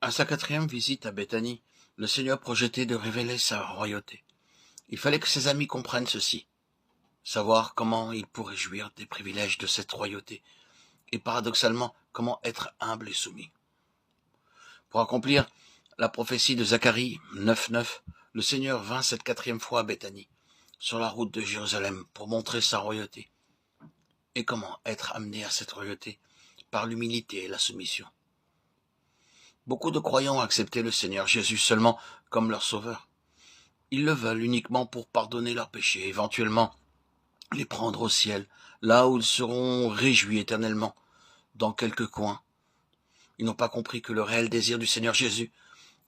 À sa quatrième visite à Béthanie, le Seigneur projetait de révéler sa royauté. Il fallait que ses amis comprennent ceci, savoir comment ils pourraient jouir des privilèges de cette royauté, et paradoxalement, comment être humble et soumis. Pour accomplir la prophétie de Zacharie 9.9, le Seigneur vint cette quatrième fois à Béthanie, sur la route de Jérusalem, pour montrer sa royauté. Et comment être amené à cette royauté? Par l'humilité et la soumission. Beaucoup de croyants ont accepté le Seigneur Jésus seulement comme leur sauveur. Ils le veulent uniquement pour pardonner leurs péchés, éventuellement les prendre au ciel, là où ils seront réjouis éternellement, dans quelques coins. Ils n'ont pas compris que le réel désir du Seigneur Jésus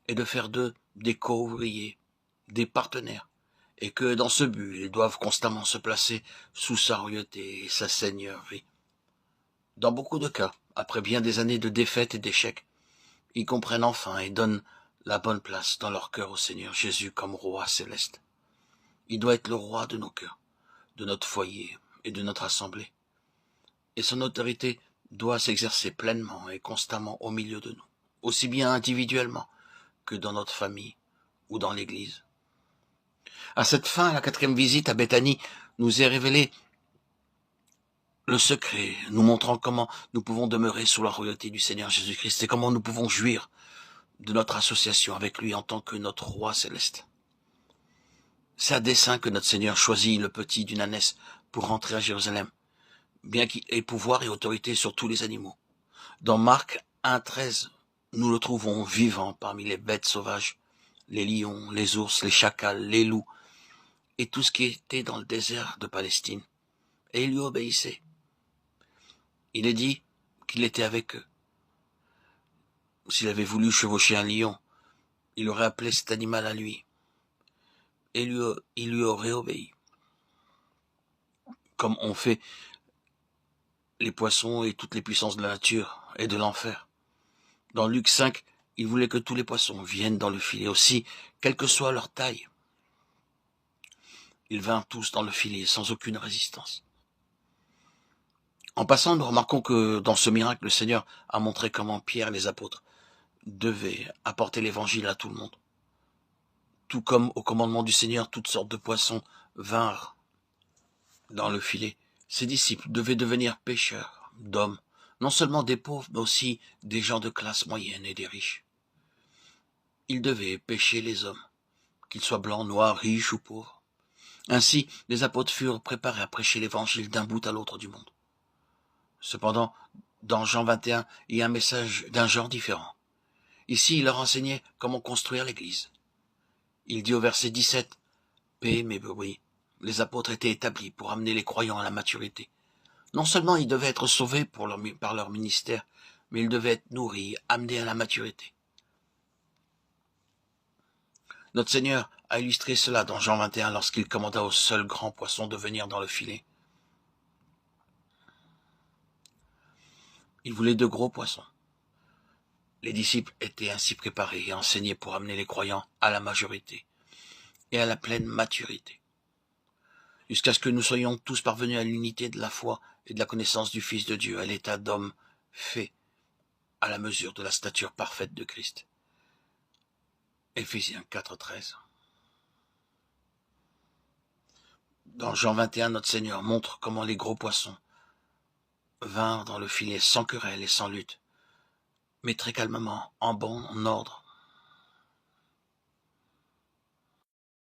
est de faire d'eux des co-ouvriers, des partenaires, et que dans ce but, ils doivent constamment se placer sous sa royauté et sa seigneurie. Dans beaucoup de cas, après bien des années de défaites et d'échecs, ils comprennent enfin et donnent la bonne place dans leur cœur au Seigneur Jésus comme roi céleste. Il doit être le roi de nos cœurs, de notre foyer et de notre assemblée. Et son autorité doit s'exercer pleinement et constamment au milieu de nous, aussi bien individuellement que dans notre famille ou dans l'Église. À cette fin, à la quatrième visite à Béthanie, nous est révélé le secret, nous montrant comment nous pouvons demeurer sous la royauté du Seigneur Jésus-Christ et comment nous pouvons jouir de notre association avec lui en tant que notre roi céleste. C'est à dessein que notre Seigneur choisit le petit d'une ânesse pour rentrer à Jérusalem, bien qu'il ait pouvoir et autorité sur tous les animaux. Dans Marc 1.13, nous le trouvons vivant parmi les bêtes sauvages, les lions, les ours, les chacals, les loups, et tout ce qui était dans le désert de Palestine. Et ils lui obéissaient. Il est dit qu'il était avec eux. S'il avait voulu chevaucher un lion, il aurait appelé cet animal à lui, et il lui aurait obéi. Comme ont fait les poissons et toutes les puissances de la nature et de l'enfer. Dans Luc 5, il voulait que tous les poissons viennent dans le filet aussi, quelle que soit leur taille. Ils vinrent tous dans le filet sans aucune résistance. En passant, nous remarquons que dans ce miracle, le Seigneur a montré comment Pierre et les apôtres devaient apporter l'évangile à tout le monde. Tout comme au commandement du Seigneur, toutes sortes de poissons vinrent dans le filet. Ses disciples devaient devenir pêcheurs d'hommes, non seulement des pauvres, mais aussi des gens de classe moyenne et des riches. Ils devaient pêcher les hommes, qu'ils soient blancs, noirs, riches ou pauvres. Ainsi, les apôtres furent préparés à prêcher l'évangile d'un bout à l'autre du monde. Cependant, dans Jean 21, il y a un message d'un genre différent. Ici, il leur enseignait comment construire l'église. Il dit au verset 17, « Paix, mais oui, les apôtres étaient établis pour amener les croyants à la maturité. Non seulement ils devaient être sauvés par leur ministère, mais ils devaient être nourris, amenés à la maturité. » Notre Seigneur a illustré cela dans Jean 21 lorsqu'il commanda au seul grand poisson de venir dans le filet. Il voulait de gros poissons. Les disciples étaient ainsi préparés et enseignés pour amener les croyants à la majorité et à la pleine maturité, jusqu'à ce que nous soyons tous parvenus à l'unité de la foi et de la connaissance du Fils de Dieu, à l'état d'homme fait à la mesure de la stature parfaite de Christ. Éphésiens 4.13. Dans Jean 21, notre Seigneur montre comment les gros poissons vinrent dans le filet sans querelle et sans lutte, mais très calmement, en bon ordre,